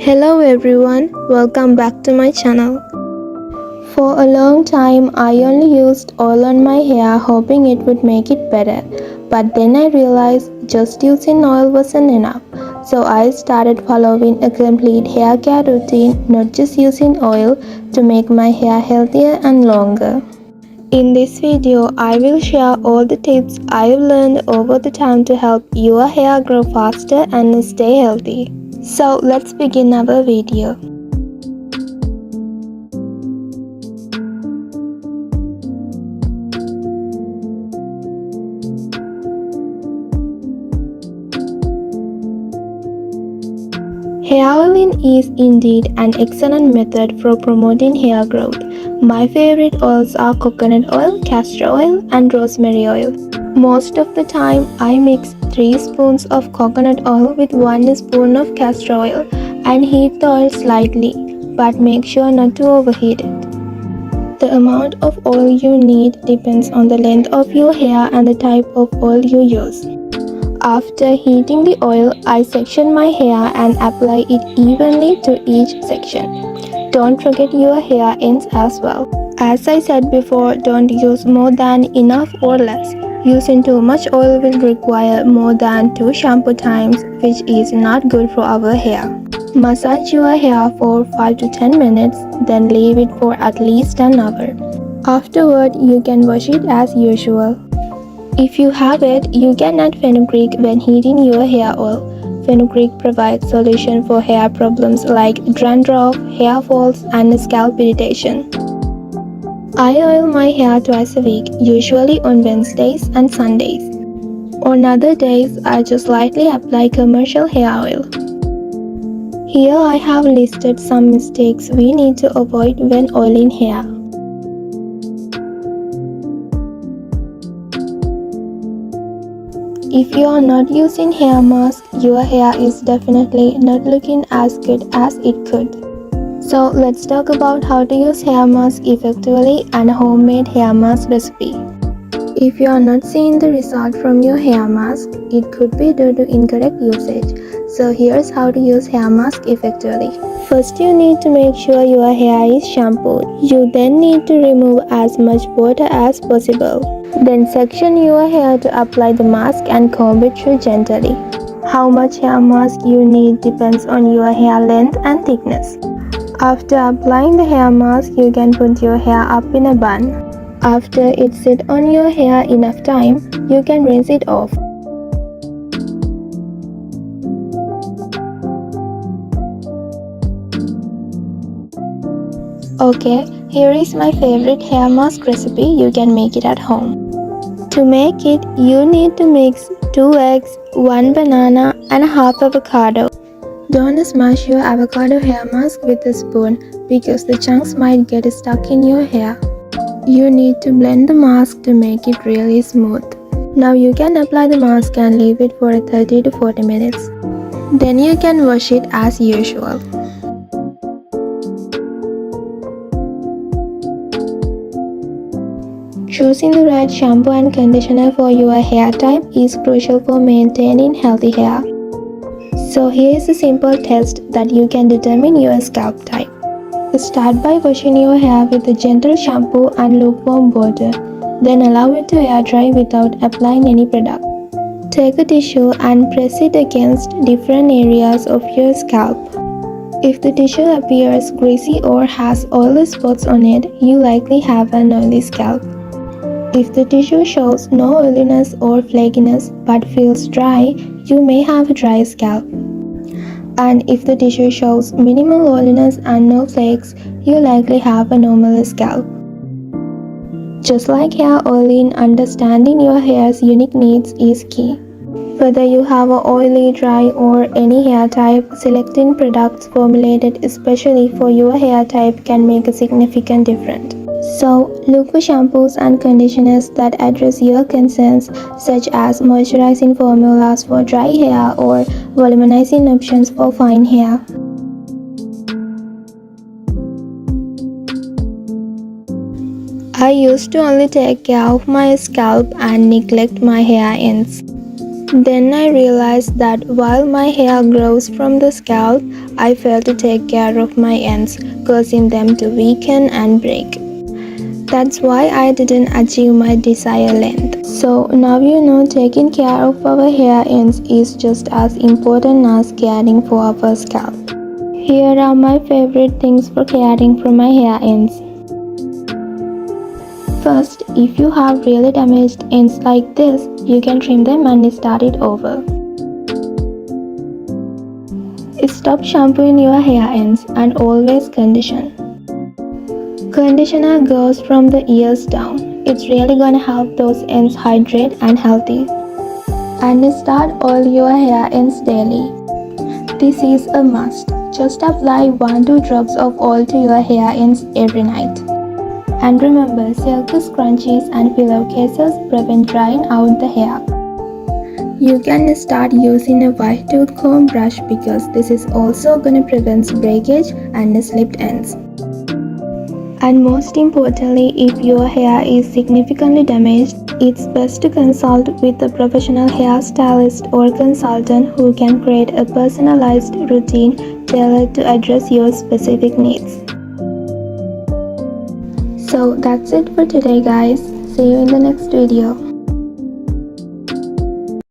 Hello everyone, welcome back to my channel. For a long time I only used oil on my hair hoping it would make it better. But then I realized just using oil wasn't enough. So I started following a complete hair care routine, not just using oil, to make my hair healthier and longer. In this video, I will share all the tips I've learned over the time to help your hair grow faster and stay healthy. So let's begin our video. Hair oiling is indeed an excellent method for promoting hair growth. My favorite oils are coconut oil, castor oil, and rosemary oil. Most of the time, I mix 3 spoons of coconut oil with 1 spoon of castor oil and heat the oil slightly, but make sure not to overheat it. The amount of oil you need depends on the length of your hair and the type of oil you use. After heating the oil, I section my hair and apply it evenly to each section. Don't forget your hair ends as well. As I said before, don't use more than enough or less. Using too much oil will require more than 2 shampoo times, which is not good for our hair. Massage your hair for 5 to 10 minutes, then leave it for at least an hour. Afterward, you can wash it as usual. If you have it, you can add fenugreek when heating your hair oil. Fenugreek provides solution for hair problems like dandruff, hair falls, and scalp irritation. I oil my hair twice a week, usually on Wednesdays and Sundays. On other days, I just lightly apply commercial hair oil. Here I have listed some mistakes we need to avoid when oiling hair. If you are not using hair mask, your hair is definitely not looking as good as it could. So let's talk about how to use hair mask effectively and a homemade hair mask recipe. If you are not seeing the result from your hair mask, it could be due to incorrect usage. So here's how to use hair mask effectively. First, you need to make sure your hair is shampooed. You then need to remove as much water as possible. Then section your hair to apply the mask and comb it through gently. How much hair mask you need depends on your hair length and thickness. After applying the hair mask, you can put your hair up in a bun. After it sits on your hair enough time, you can rinse it off. Okay, here is my favorite hair mask recipe. You can make it at home. To make it, you need to mix 2 eggs, 1 banana, and half avocado. Don't smash your avocado hair mask with a spoon because the chunks might get stuck in your hair. You need to blend the mask to make it really smooth. Now you can apply the mask and leave it for 30 to 40 minutes. Then you can wash it as usual. Choosing the right shampoo and conditioner for your hair type is crucial for maintaining healthy hair. So here is a simple test that you can determine your scalp type. Start by washing your hair with a gentle shampoo and lukewarm water. Then allow it to air dry without applying any product. Take a tissue and press it against different areas of your scalp. If the tissue appears greasy or has oily spots on it, you likely have an oily scalp. If the tissue shows no oiliness or flakiness but feels dry, you may have a dry scalp. And if the tissue shows minimal oiliness and no flakes, you likely have a normal scalp. Just like hair oiling, understanding your hair's unique needs is key. Whether you have a oily, dry, or any hair type, selecting products formulated especially for your hair type can make a significant difference. So, look for shampoos and conditioners that address your concerns, such as moisturizing formulas for dry hair or volumizing options for fine hair. I used to only take care of my scalp and neglect my hair ends. Then I realized that while my hair grows from the scalp, I fail to take care of my ends, causing them to weaken and break. That's why I didn't achieve my desired length. So now you know taking care of our hair ends is just as important as caring for our scalp. Here are my favorite things for caring for my hair ends. First, if you have really damaged ends like this, you can trim them and start it over. Stop shampooing your hair ends and always condition. Conditioner goes from the ears down. It's really gonna help those ends hydrate and healthy. And start oil your hair ends daily. This is a must. Just apply 1-2 drops of oil to your hair ends every night. And remember, silk scrunchies and pillowcases prevent drying out the hair. You can start using a white tooth comb brush because this is also gonna prevent breakage and slipped ends. And most importantly, if your hair is significantly damaged, it's best to consult with a professional hairstylist or consultant who can create a personalized routine tailored to address your specific needs. So that's it for today, guys. See you in the next video.